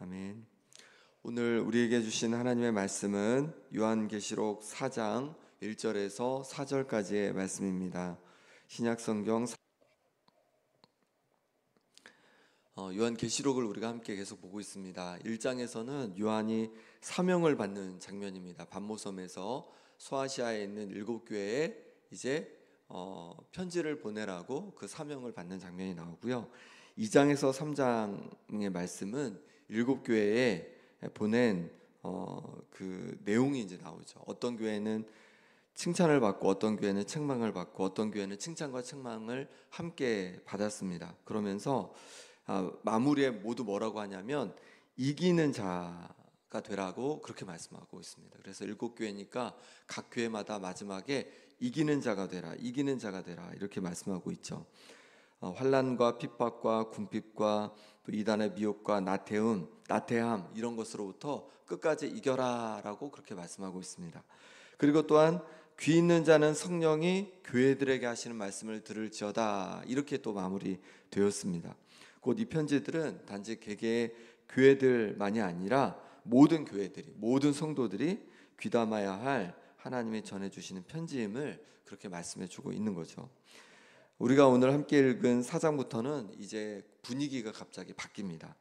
아멘. 오늘 우리에게 주신 하나님의 말씀은 요한계시록 4장 1절에서 4절까지의 말씀입니다. 신약성경 요한계시록을 우리가 함께 계속 보고 있습니다. 1장에서는 요한이 사명을 받는 장면입니다. 반모섬에서 소아시아에 있는 7교회에 이제 편지를 보내라고 그 사명을 받는 장면이 나오고요. 2장에서 3장의 말씀은 7교회에 보낸 그 내용이 이제 나오죠. 어떤 교회는 칭찬을 받고 어떤 교회는 책망을 받고 어떤 교회는 칭찬과 책망을 함께 받았습니다. 그러면서 마무리에 모두 뭐라고 하냐면 이기는 자가 되라고 그렇게 말씀하고 있습니다. 그래서 7교회니까 각 교회마다 마지막에 이기는 자가 되라, 이기는 자가 되라 이렇게 말씀하고 있죠. 환난과 핍박과 궁핍과 또 이단의 미혹과 나태함 이런 것으로부터 끝까지 이겨라라고 그렇게 말씀하고 있습니다. 그리고 또한 귀 있는 자는 성령이 교회들에게 하시는 말씀을 들을지어다 이렇게 또 마무리되었습니다. 곧 이 편지들은 단지 개개의 교회들만이 아니라 모든 교회들이, 모든 성도들이 귀담아야 할 하나님이 전해주시는 편지임을 그렇게 말씀해주고 있는 거죠. 우리가 오늘 함께 읽은 4장부터는 이제 분위기가 갑자기 바뀝니다.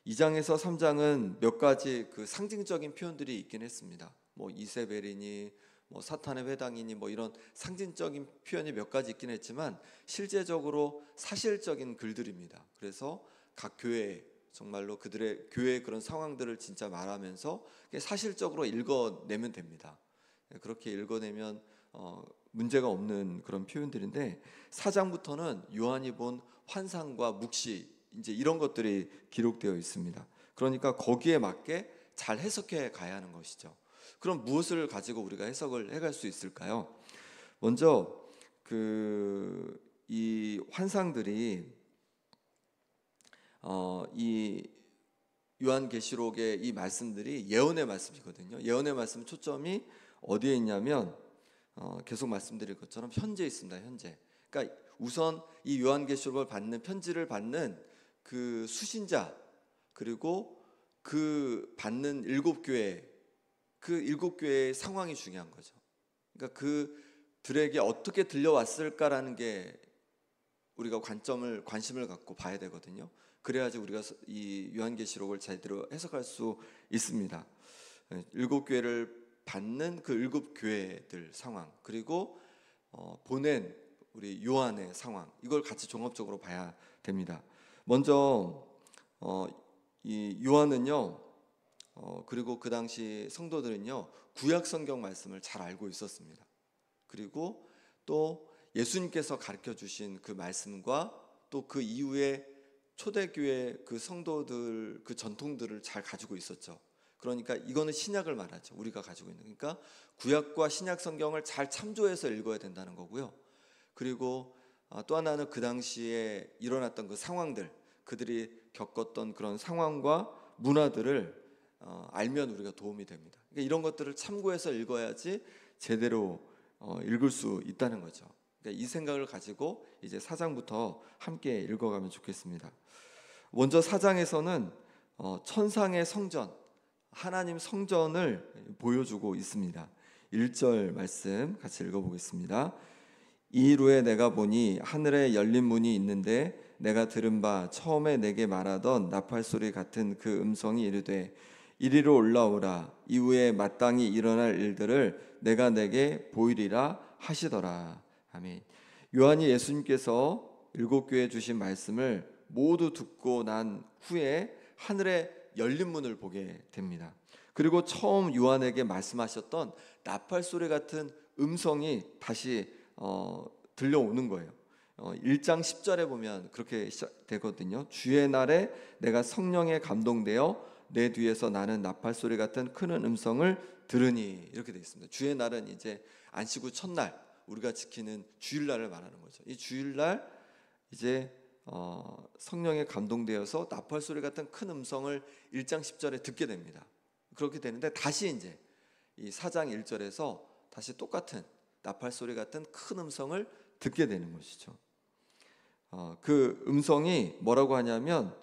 2장에서 3장은 몇 가지 그 상징적인 표현들이 있긴 했습니다. 뭐 이세벨이니 뭐 사탄의 회당이니 뭐 이런 상징적인 표현이 몇 가지 있긴 했지만 실제적으로 사실적인 글들입니다. 그래서 각 교회 정말로 그들의 교회의 그런 상황들을 진짜 말하면서 사실적으로 읽어내면 됩니다. 그렇게 읽어내면 문제가 없는 그런 표현들인데 4장부터는 요한이 본 환상과 묵시 이제 이런 것들이 기록되어 있습니다. 그러니까 거기에 맞게 잘 해석해 가야 하는 것이죠. 그럼 무엇을 가지고 우리가 해석을 해갈 수 있을까요? 먼저 이 환상들이 이 요한계시록의 이 말씀들이 예언의 말씀이거든요. 예언의 말씀 초점이 어디에 있냐면 계속 말씀드릴 것처럼 현재 있습니다. 현재. 그러니까 우선 이 요한계시록을 받는 편지를 받는 그 수신자 그리고 그 받는 7교회 그 7교회의 상황이 중요한 거죠. 그러니까 그들에게 어떻게 들려왔을까라는 게 우리가 관심을 갖고 봐야 되거든요. 그래야지 우리가 이 요한계시록을 제대로 해석할 수 있습니다. 7교회를 받는 그 7교회들 상황 그리고 보낸 우리 요한의 상황 이걸 같이 종합적으로 봐야 됩니다. 먼저 이 요한은요 그리고 그 당시 성도들은요 구약 성경 말씀을 잘 알고 있었습니다. 그리고 또 예수님께서 가르쳐 주신 그 말씀과 또 그 이후에 초대교회 그 성도들 그 전통들을 잘 가지고 있었죠. 그러니까 이거는 신약을 말하죠. 우리가 가지고 있는. 그러니까 구약과 신약 성경을 잘 참조해서 읽어야 된다는 거고요. 그리고 또 하나는 그 당시에 일어났던 그 상황들, 그들이 겪었던 그런 상황과 문화들을 알면 우리가 도움이 됩니다. 그러니까 이런 것들을 참고해서 읽어야지 제대로 읽을 수 있다는 거죠. 그러니까 이 생각을 가지고 이제 4장부터 함께 읽어가면 좋겠습니다. 먼저 4장에서는 천상의 성전, 하나님 성전을 보여주고 있습니다. 1절 말씀 같이 읽어보겠습니다. 이후에 내가 보니 하늘에 열린 문이 있는데 내가 들은 바 처음에 내게 말하던 나팔 소리 같은 그 음성이 이르되 이리로 올라오라. 이후에 마땅히 일어날 일들을 내가 내게 보이리라 하시더라. 아멘. 요한이 예수님께서 7교회에 주신 말씀을 모두 듣고 난 후에 하늘에 열린 문을 보게 됩니다. 그리고 처음 요한에게 말씀하셨던 나팔 소리 같은 음성이 다시 들려오는 거예요. 1장 10절에 보면 그렇게 시작되거든요. 주의 날에 내가 성령에 감동되어 내 뒤에서 나는 나팔 소리 같은 큰 음성을 들으니 이렇게 되어 있습니다. 주의 날은 이제 안식구 첫날 우리가 지키는 주일날을 말하는 거죠. 이 주일날 이제 성령에 감동되어서 나팔 소리 같은 큰 음성을 1장 10절에 듣게 됩니다. 그렇게 되는데 다시 이제 이 4장 1절에서 다시 똑같은 나팔 소리 같은 큰 음성을 듣게 되는 것이죠. 그 음성이 뭐라고 하냐면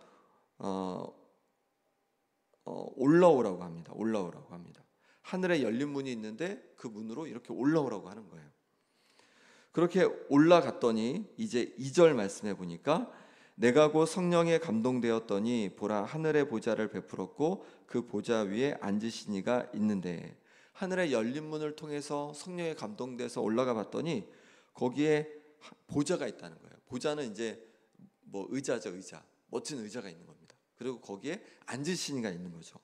올라오라고 합니다. 올라오라고 합니다. 하늘에 열린 문이 있는데 그 문으로 이렇게 올라오라고 하는 거예요. 그렇게 올라갔더니 이제 2절 말씀해 보니까 내가 곧 성령에 감동되었더니 보라 하늘의 보좌를 베풀었고 그 보좌 위에 앉으신 이가 있는데, 하늘의 열린 문을 통해서 성령에 감동돼서 올라가 봤더니 거기에 보좌가 있다는 거예요. 보좌는 이제 뭐 의자죠, 의자. 멋진 의자가 있는 겁니다. 그리고 거기에 앉으신 이가 있는 거죠.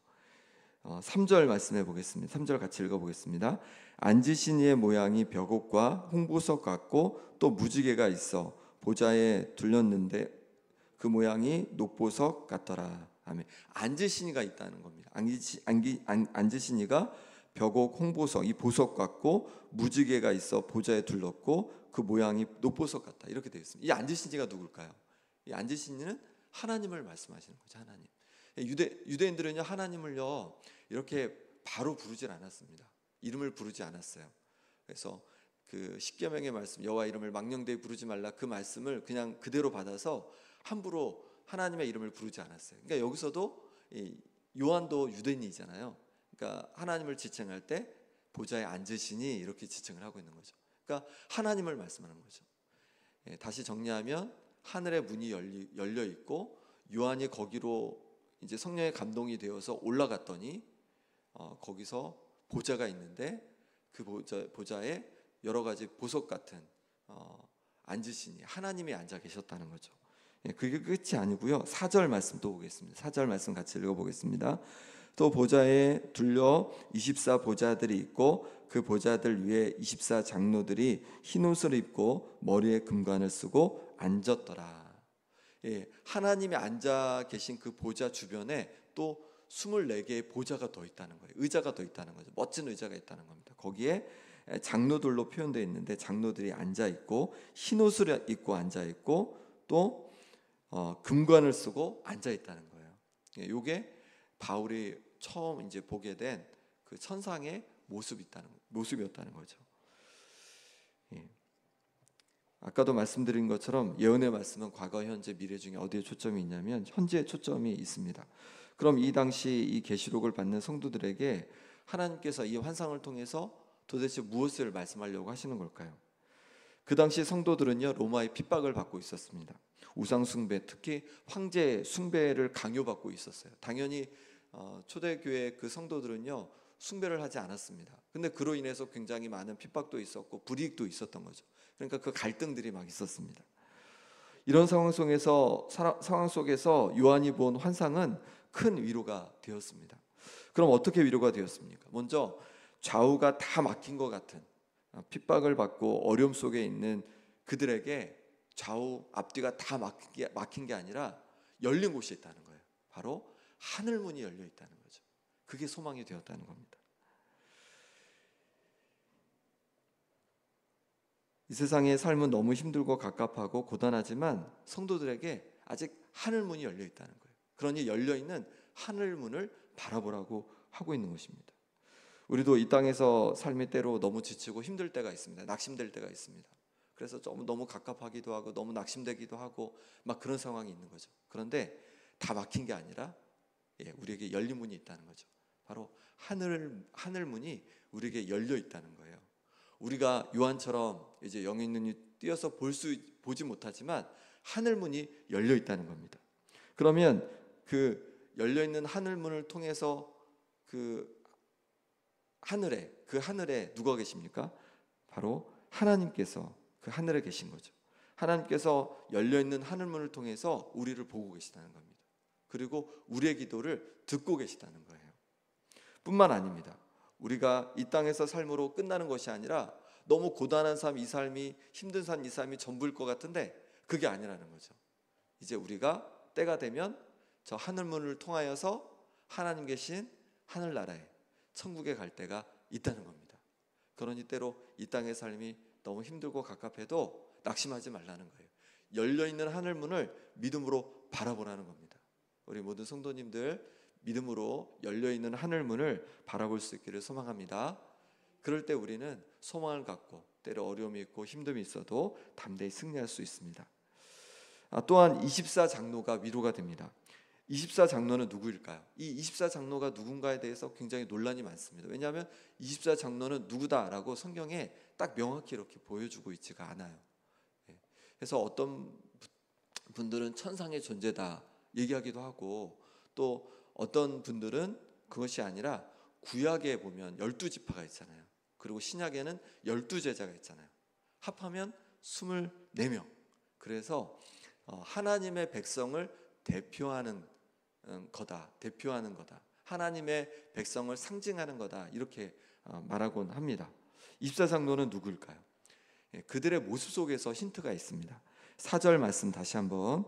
3절 말씀해 보겠습니다. 3절 같이 읽어보겠습니다. 앉으신 이의 모양이 벽옥과 홍보석 같고 또 무지개가 있어 보좌에 둘렸는데 그 모양이 녹보석 같더라. 아멘. 앉으신 이가 있다는 겁니다. 앉으신 이가 벽옥, 홍보석, 이 보석 같고 무지개가 있어 보좌에 둘렀고 그 모양이 녹보석 같다. 이렇게 되어 있습니다. 이 앉으신 이가 누굴까요? 이 앉으신 이는 하나님을 말씀하시는 거죠. 하나님. 유대인들은요, 하나님을요 이렇게 바로 부르질 않았습니다. 이름을 부르지 않았어요. 그래서 그 십계명의 말씀, 여호와 이름을 망령되이 부르지 말라, 그 말씀을 그냥 그대로 받아서 함부로 하나님의 이름을 부르지 않았어요. 그러니까 여기서도 요한도 유대인이잖아요. 그러니까 하나님을 지칭할 때 보좌에 앉으시니 이렇게 지칭을 하고 있는 거죠. 그러니까 하나님을 말씀하는 거죠. 다시 정리하면 하늘의 문이 열려 있고 요한이 거기로 이제 성령의 감동이 되어서 올라갔더니 거기서 보좌가 있는데 그 보좌에 여러 가지 보석 같은 앉으시니 하나님이 앉아 계셨다는 거죠. 그게 끝이 아니고요. 4절 말씀 또 보겠습니다. 4절 말씀 같이 읽어보겠습니다. 또 보좌에 둘려 24 보좌들이 있고 그 보좌들 위에 24 장로들이 흰 옷을 입고 머리에 금관을 쓰고 앉았더라. 하나님이 앉아 계신 그 보좌 주변에 또 24개의 보좌가 더 있다는 거예요. 의자가 더 있다는 거죠. 멋진 의자가 있다는 겁니다. 거기에 장로들로 표현되어 있는데 장로들이 앉아 있고 흰 옷을 입고 앉아 있고 또 금관을 쓰고 앉아 있다는 거예요. 이게 바울이 처음 이제 보게 된 그 천상의 모습이었다는 거죠. 아까도 말씀드린 것처럼 예언의 말씀은 과거, 현재, 미래 중에 어디에 초점이 있냐면 현재에 초점이 있습니다. 그럼 이 당시 이 계시록을 받는 성도들에게 하나님께서 이 환상을 통해서 도대체 무엇을 말씀하려고 하시는 걸까요? 그 당시 성도들은요, 로마의 핍박을 받고 있었습니다. 우상 숭배, 특히 황제 숭배를 강요받고 있었어요. 당연히 초대교회 그 성도들은요 숭배를 하지 않았습니다. 근데 그로 인해서 굉장히 많은 핍박도 있었고 불이익도 있었던 거죠. 그러니까 그 갈등들이 막 있었습니다. 이런 상황 속에서 요한이 본 환상은 큰 위로가 되었습니다. 그럼 어떻게 위로가 되었습니까? 먼저 좌우가 다 막힌 것 같은 핍박을 받고 어려움 속에 있는 그들에게 좌우 앞뒤가 다 막힌 게 아니라 열린 곳이 있다는 거예요. 바로 하늘 문이 열려 있다는 거죠. 그게 소망이 되었다는 겁니다. 이 세상의 삶은 너무 힘들고 갑갑하고 고단하지만 성도들에게 아직 하늘 문이 열려 있다는 거예요. 그러니 열려 있는 하늘 문을 바라보라고 하고 있는 것입니다. 우리도 이 땅에서 삶이 때로 너무 지치고 힘들 때가 있습니다. 낙심될 때가 있습니다. 그래서 너무 갑갑하기도 하고 너무 낙심되기도 하고 막 그런 상황이 있는 거죠. 그런데 다 막힌 게 아니라 우리에게 열린 문이 있다는 거죠. 바로 하늘 문이 우리에게 열려 있다는 거예요. 우리가 요한처럼 이제 영의 눈이 띄어서 보지 못하지만 하늘 문이 열려 있다는 겁니다. 그러면 그 열려 있는 하늘 문을 통해서 그 하늘에 누가 계십니까? 바로 하나님께서 그 하늘에 계신 거죠. 하나님께서 열려 있는 하늘 문을 통해서 우리를 보고 계시다는 겁니다. 그리고 우리의 기도를 듣고 계시다는 거예요. 뿐만 아닙니다. 우리가 이 땅에서 삶으로 끝나는 것이 아니라 너무 고단한 삶, 이 삶이 힘든 삶, 이 삶이 전부일 것 같은데 그게 아니라는 거죠. 이제 우리가 때가 되면 저 하늘문을 통하여서 하나님 계신 하늘나라에 천국에 갈 때가 있다는 겁니다. 그러니 때로 이 땅의 삶이 너무 힘들고 갑갑해도 낙심하지 말라는 거예요. 열려있는 하늘문을 믿음으로 바라보라는 겁니다. 우리 모든 성도님들 믿음으로 열려있는 하늘문을 바라볼 수 있기를 소망합니다. 그럴 때 우리는 소망을 갖고 때로 어려움이 있고 힘듦이 있어도 담대히 승리할 수 있습니다. 또한 24 장로가 위로가 됩니다. 24장로는 누구일까요? 이 24장로가 누군가에 대해서 굉장히 논란이 많습니다. 왜냐하면 24장로는 누구다라고 성경에 딱 명확히 이렇게 보여주고 있지가 않아요. 그래서 어떤 분들은 천상의 존재다 얘기하기도 하고, 또 어떤 분들은 그것이 아니라 구약에 보면 12지파가 있잖아요. 그리고 신약에는 12제자가 있잖아요. 합하면 24명. 그래서 하나님의 백성을 대표하는 거다. 하나님의 백성을 상징하는 거다. 이렇게 말하곤 합니다. 24장로는 누구일까요? 그들의 모습 속에서 힌트가 있습니다. 4절 말씀 다시 한번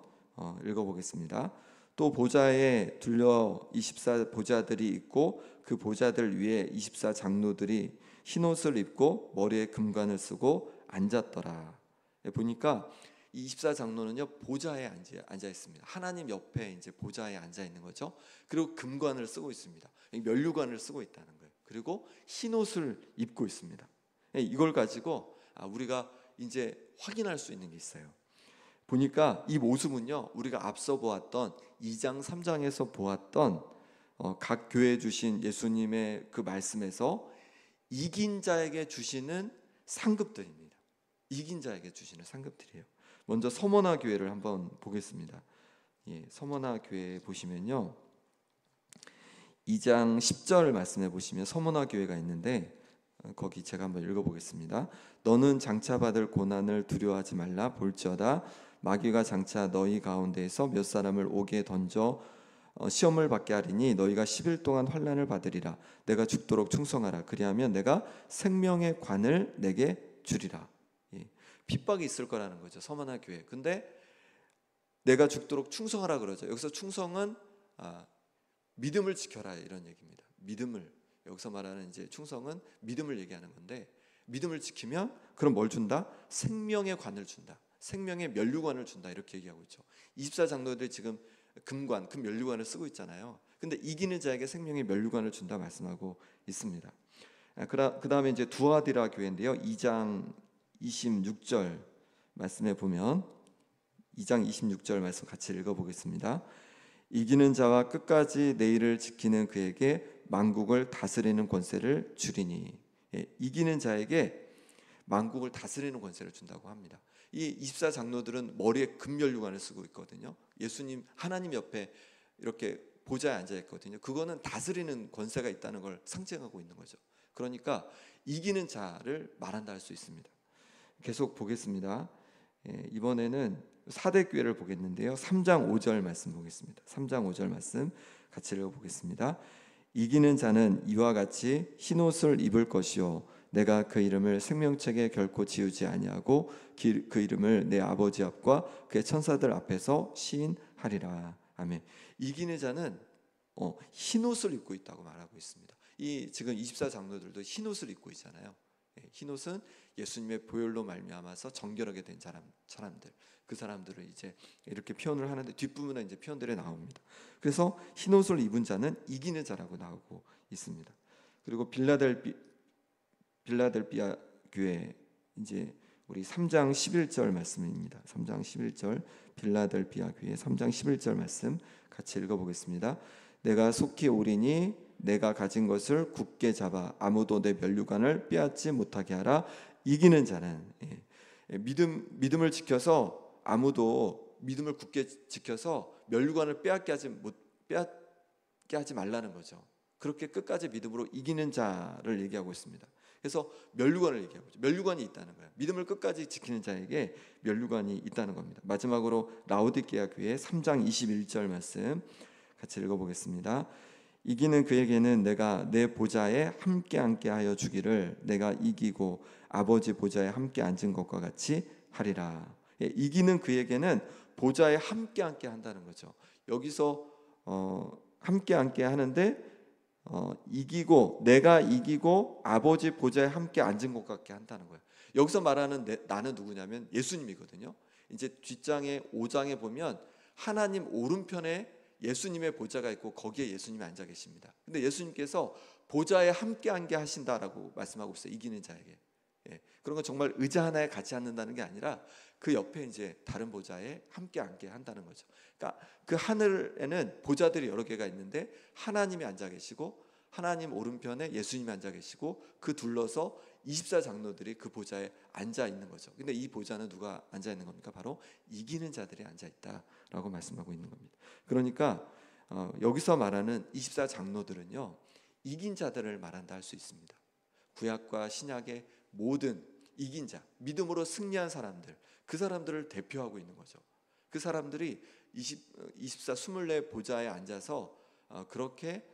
읽어보겠습니다. 또 보좌에 둘러 24보좌들이 있고 그 보좌들 위에 24장로들이 흰옷을 입고 머리에 금관을 쓰고 앉았더라. 보니까 이 24장로는요 보좌에 앉아 있습니다. 하나님 옆에 이제 보좌에 앉아 있는 거죠. 그리고 금관을 쓰고 있습니다. 면류관을 쓰고 있다는 거예요. 그리고 흰옷을 입고 있습니다. 이걸 가지고 우리가 이제 확인할 수 있는 게 있어요. 보니까 이 모습은요 우리가 앞서 보았던 2장 3장에서 보았던 각 교회에 주신 예수님의 그 말씀에서 이긴 자에게 주시는 상급들입니다. 이긴 자에게 주시는 상급들이에요. 먼저 서머나 교회를 한번 보겠습니다. 서머나 교회 보시면요 2장 10절 말씀해 보시면 서머나 교회가 있는데 거기 제가 한번 읽어보겠습니다. 너는 장차 받을 고난을 두려워하지 말라. 볼지어다 마귀가 장차 너희 가운데에서 몇 사람을 옥에 던져 시험을 받게 하리니 너희가 10일 동안 환난을 받으리라. 내가 죽도록 충성하라. 그리하면 내가 생명의 관을 내게 주리라. 핍박이 있을 거라는 거죠. 서머나 교회. 근데 내가 죽도록 충성하라 그러죠. 여기서 충성은 믿음을 지켜라 이런 얘기입니다. 믿음을, 여기서 말하는 이제 충성은 믿음을 얘기하는 건데, 믿음을 지키면 그럼 뭘 준다? 생명의 관을 준다. 생명의 면류관을 준다. 이렇게 얘기하고 있죠. 24장로들이 지금 금관, 금 면류관을 쓰고 있잖아요. 근데 이기는 자에게 생명의 면류관을 준다 말씀하고 있습니다. 그 다음에 이제 두아디라 교회인데요. 2장 26절 말씀에 보면 2장 26절 말씀 같이 읽어보겠습니다. 이기는 자와 끝까지 내 일을 지키는 그에게 만국을 다스리는 권세를 주리니. 이기는 자에게 만국을 다스리는 권세를 준다고 합니다. 이 24장로들은 머리에 금면류관을 쓰고 있거든요. 예수님 하나님 옆에 이렇게 보좌에 앉아 있거든요. 그거는 다스리는 권세가 있다는 걸 상징하고 있는 거죠. 그러니까 이기는 자를 말한다 할 수 있습니다. 계속 보겠습니다. 이번에는 사대교회를 보겠는데요. 3장 5절 말씀 보겠습니다. 3장 5절 말씀 같이 읽어보겠습니다. 이기는 자는 이와 같이 흰옷을 입을 것이요 내가 그 이름을 생명책에 결코 지우지 아니하고 그 이름을 내 아버지 앞과 그의 천사들 앞에서 시인하리라. 아멘. 이기는 자는 흰옷을 입고 있다고 말하고 있습니다. 이 지금 24장로들도 흰옷을 입고 있잖아요. 흰옷은 예수님의 보혈로 말미암아서 정결하게 된 사람들, 그 사람들을 이제 이렇게 표현을 하는데 뒷부분에 이제 표현들이 나옵니다. 그래서 흰옷을 입은 자는 이기는 자라고 나오고 있습니다. 그리고 빌라델비아 교회 이제 우리 3장 11절 말씀입니다. 3장 11절 빌라델비아 교회 3장 11절 말씀 같이 읽어보겠습니다. 내가 속히 오리니 내가 가진 것을 굳게 잡아 아무도 내 면류관을 빼앗지 못하게 하라. 이기는 자는 믿음을 지켜서 아무도 믿음을 굳게 지켜서 면류관을 빼앗게 하지 말라는 거죠. 그렇게 끝까지 믿음으로 이기는 자를 얘기하고 있습니다. 그래서 면류관을 얘기하고 있죠. 면류관이 있다는 거예요. 믿음을 끝까지 지키는 자에게 면류관이 있다는 겁니다. 마지막으로 라오디게아 교회 3장 21절 말씀 같이 읽어보겠습니다. 이기는 그에게는 내가 내 보좌에 함께 앉게 하여 주기를 내가 이기고 아버지 보좌에 함께 앉은 것과 같이 하리라. 이기는 그에게는 보좌에 함께 앉게 한다는 거죠. 여기서 함께 앉게 하는데 내가 이기고 아버지 보좌에 함께 앉은 것 같게 한다는 거예요. 여기서 말하는 나는 누구냐면 예수님이거든요. 이제 뒷장에 5장에 보면 하나님 오른편에 예수님의 보좌가 있고 거기에 예수님이 앉아 계십니다. 근데 예수님께서 보좌에 함께 앉게 하신다라고 말씀하고 있어요. 이기는 자에게. 그런 건 정말 의자 하나에 같이 앉는다는 게 아니라 그 옆에 이제 다른 보좌에 함께 앉게 한다는 거죠. 그러니까 그 하늘에는 보좌들이 여러 개가 있는데 하나님이 앉아 계시고 하나님 오른편에 예수님이 앉아 계시고 그 둘러서 24장로들이 그 보좌에 앉아 있는 거죠. 근데 이 보좌는 누가 앉아 있는 겁니까? 바로 이기는 자들이 앉아 있다라고 말씀하고 있는 겁니다. 그러니까 여기서 말하는 24장로들은요 이긴 자들을 말한다 할 수 있습니다. 구약과 신약의 모든 이긴 자, 믿음으로 승리한 사람들, 그 사람들을 대표하고 있는 거죠. 그 사람들이 24 보좌에 앉아서 그렇게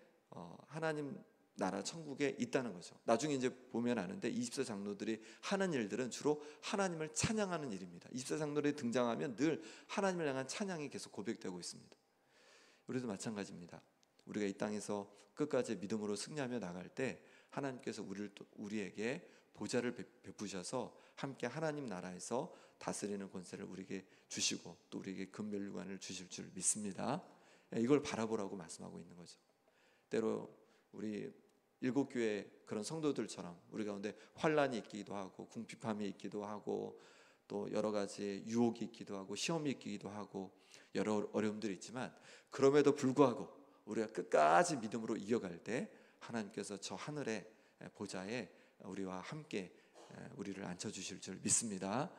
하나님 나라 천국에 있다는 거죠. 나중에 이제 보면 아는데 24장로들이 하는 일들은 주로 하나님을 찬양하는 일입니다. 24장로들이 등장하면 늘 하나님을 향한 찬양이 계속 고백되고 있습니다. 우리도 마찬가지입니다. 우리가 이 땅에서 끝까지 믿음으로 승리하며 나갈 때 하나님께서 우리에게 보좌를 베푸셔서 함께 하나님 나라에서 다스리는 권세를 우리에게 주시고 또 우리에게 금면류관을 주실 줄 믿습니다. 이걸 바라보라고 말씀하고 있는 거죠. 때로 우리 일곱교회 그런 성도들처럼 우리 가운데 환난이 있기도 하고 궁핍함이 있기도 하고 또 여러 가지 유혹이 있기도 하고 시험이 있기도 하고 여러 어려움들이 있지만 그럼에도 불구하고 우리가 끝까지 믿음으로 이어갈 때 하나님께서 저 하늘의 보좌에 우리와 함께 우리를 앉혀주실 줄 믿습니다.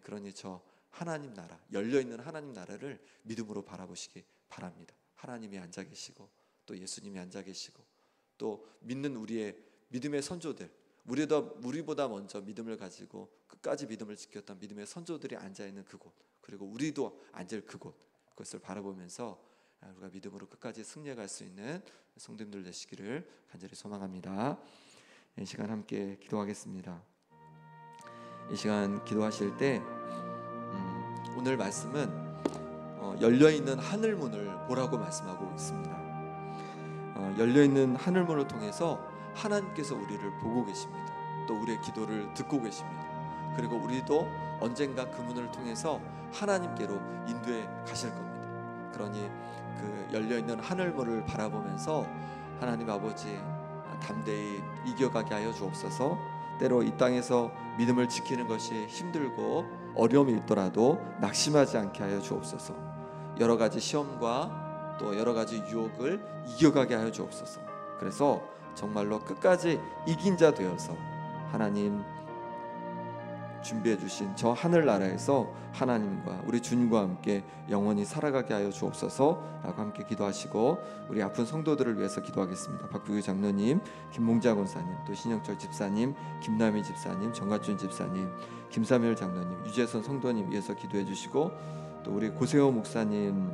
그러니 저 하나님 나라, 열려있는 하나님 나라를 믿음으로 바라보시기 바랍니다. 하나님이 앉아 계시고 또 예수님이 앉아 계시고 또 믿는 우리의 믿음의 선조들, 우리보다 먼저 믿음을 가지고 끝까지 믿음을 지켰던 믿음의 선조들이 앉아있는 그곳, 그리고 우리도 앉을 그곳, 그것을 바라보면서 우리가 믿음으로 끝까지 승리해갈 수 있는 성도님들 되시기를 간절히 소망합니다. 이 시간 함께 기도하겠습니다. 이 시간 기도하실 때 오늘 말씀은 열려있는 하늘문을 보라고 말씀하고 있습니다. 열려있는 하늘문을 통해서 하나님께서 우리를 보고 계십니다. 또 우리의 기도를 듣고 계십니다. 그리고 우리도 언젠가 그 문을 통해서 하나님께로 인도해 가실 겁니다. 그러니 그 열려있는 하늘문을 바라보면서 하나님 아버지 담대히 이겨가게 하여 주옵소서. 때로 이 땅에서 믿음을 지키는 것이 힘들고 어려움이 있더라도 낙심하지 않게 하여 주옵소서. 여러 가지 시험과 또 여러 가지 유혹을 이겨가게 하여 주옵소서. 그래서 정말로 끝까지 이긴 자 되어서 하나님 준비해 주신 저 하늘나라에서 하나님과 우리 주님과 함께 영원히 살아가게 하여 주옵소서 라고 함께 기도하시고 우리 아픈 성도들을 위해서 기도하겠습니다. 박부규 장로님, 김몽자 권사님, 또 신영철 집사님, 김남희 집사님, 정가준 집사님, 김사멸 장로님, 유재선 성도님 위해서 기도해 주시고 또 우리 고세호 목사님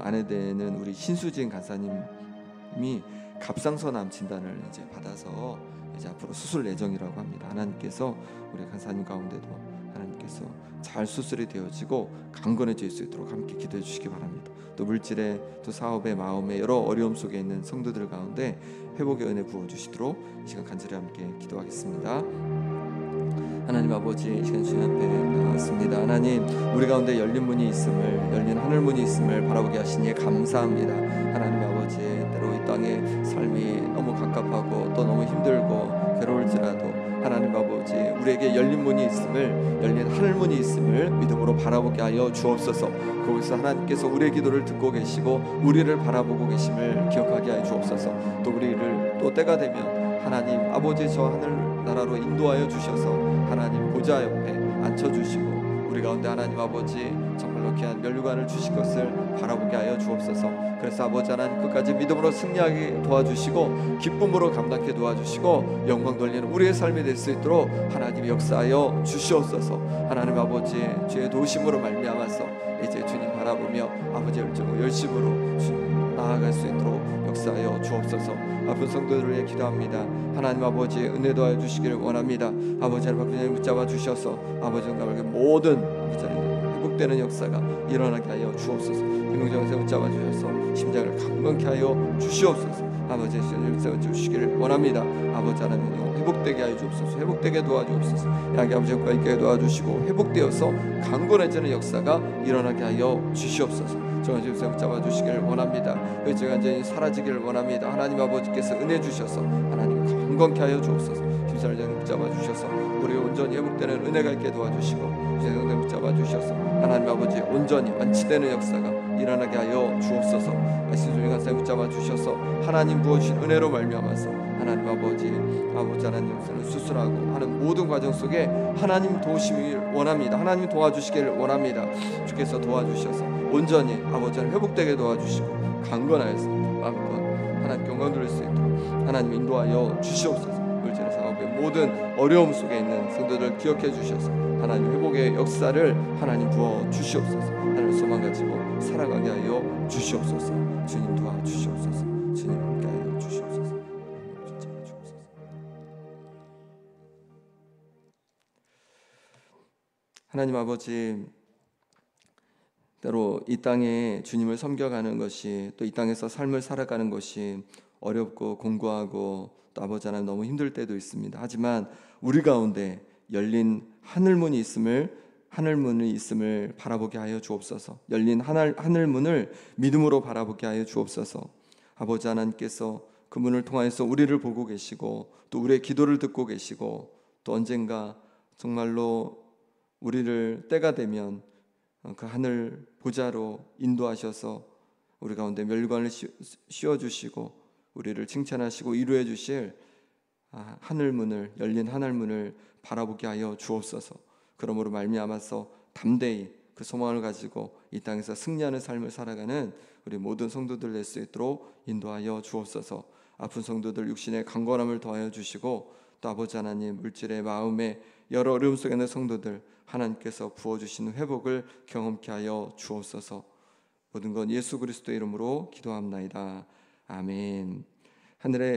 아내 되는 우리 신수진 간사님이 갑상선암 진단을 이제 받아서 이제 앞으로 수술 예정이라고 합니다. 하나님께서 우리 간사님 가운데도 하나님께서 잘 수술이 되어지고 강건해질 수 있도록 함께 기도해 주시기 바랍니다. 또 물질의 또 사업의 마음의 여러 어려움 속에 있는 성도들 가운데 회복의 은혜 부어 주시도록 이 시간 간절히 함께 기도하겠습니다. 하나님 아버지, 이 시간 주님 앞에 나왔습니다. 하나님, 우리 가운데 열린 문이 있음을, 열린 하늘문이 있음을 바라보게 하시니 감사합니다. 하나님 아버지, 때로 이 땅의 삶이 너무 갑갑하고 또 너무 힘들고 괴로울지라도 하나님 아버지, 우리에게 열린 문이 있음을, 열린 하늘문이 있음을 믿음으로 바라보게 하여 주옵소서. 거기서 하나님께서 우리의 기도를 듣고 계시고 우리를 바라보고 계심을 기억하게 하여 주옵소서. 또 우리를 또 때가 되면 하나님 아버지 저 하늘나라로 인도하여 주셔서 하나님 보좌 옆에 앉혀주시고 우리 가운데 하나님 아버지 정말로 귀한 면류관을 주실 것을 바라보게 하여 주옵소서. 그래서 아버지 하나님 끝까지 믿음으로 승리하게 도와주시고 기쁨으로 감당케 도와주시고 영광 돌리는 우리의 삶이 될 수 있도록 하나님이 역사하여 주시옵소서. 하나님 아버지 죄의 도우심으로 말미암아서 이제 주님 바라보며 아버지 열심으로 주님 나아갈 수 있도록 역사하여 주옵소서. 아픈 성도들을 위해 기도합니다. 하나님 아버지 은혜 도와여 주시기를 원합니다. 아버지 하나님 붙잡아 주셔서 아버지 가운데 모든 아버지 회복되는 역사가 일어나게 하여 주옵소서. 김용정에서 붙잡아 주셔서 심장을 강건케 하여 주시옵소서. 아버지 역사 주시기를 원합니다. 아버지 하나님 회복되게 하여 주옵소서. 회복되게 도와주옵소서. 양이 아버지과 있게 도와주시고 회복되어서 강건해지는 역사가 일어나게 하여 주시옵소서. 정한 집사 붙잡아 주시기를 원합니다. 의증 완전히 사라지기를 원합니다. 하나님 아버지께서 은혜 주셔서 하나님 강건케 하여 주옵소서. 심사를 붙잡아 주셔서 우리 온전히 회복되는 은혜가 있게 도와주시고 생명을 붙잡아 주셔서 하나님 아버지 온전히 완치되는 역사가 일어나게 하여 주옵소서. 말씀을 간사히 붙잡아 주셔서 하나님 부어주신 은혜로 말미암아서 하나님 아버지 하나님을 수술하고 하는 모든 과정 속에 하나님 도우시길 원합니다. 하나님 도와주시기를 원합니다. 주께서 도와주셔서 온전히 아버지 회복되게 도와주시고 강건하여서 마음껏 하나님 영광 돌릴 수 있도록 하나님 인도하여 주시옵소서. 물질의 사업의 모든 어려움 속에 있는 성도들 기억해 주셔서 하나님 회복의 역사를 하나님 부어 주시옵소서. 하나님 소망 가지고 살아가게 하여 주시옵소서. 주님 도와주시옵소서. 주님 함께 하여 주시옵소서. 하나님 아버지, 때로 이 땅에 주님을 섬겨가는 것이 또 이 땅에서 삶을 살아가는 것이 어렵고 공고하고 또 아버지 하나님 너무 힘들 때도 있습니다. 하지만 우리 가운데 열린 하늘문이 있음을 바라보게 하여 주옵소서. 열린 하늘문을 믿음으로 바라보게 하여 주옵소서. 아버지 하나님께서 그 문을 통하여서 우리를 보고 계시고 또 우리의 기도를 듣고 계시고 또 언젠가 정말로 우리를 때가 되면 그 하늘 보좌로 인도하셔서 우리 가운데 멸관을 씌워주시고 우리를 칭찬하시고 위로해 주실 열린 하늘문을 바라보게 하여 주옵소서. 그러므로 말미암아서 담대히 그 소망을 가지고 이 땅에서 승리하는 삶을 살아가는 우리 모든 성도들 될 수 있도록 인도하여 주옵소서. 아픈 성도들 육신의 강건함을 더하여 주시고 또 아버지 하나님 물질의 마음의 여러 어려움 속에 있는 성도들 하나님께서 부어주시는 회복을 경험케 하여 주옵소서. 모든 건 예수 그리스도의 이름으로 기도합나이다. 아멘. 하늘에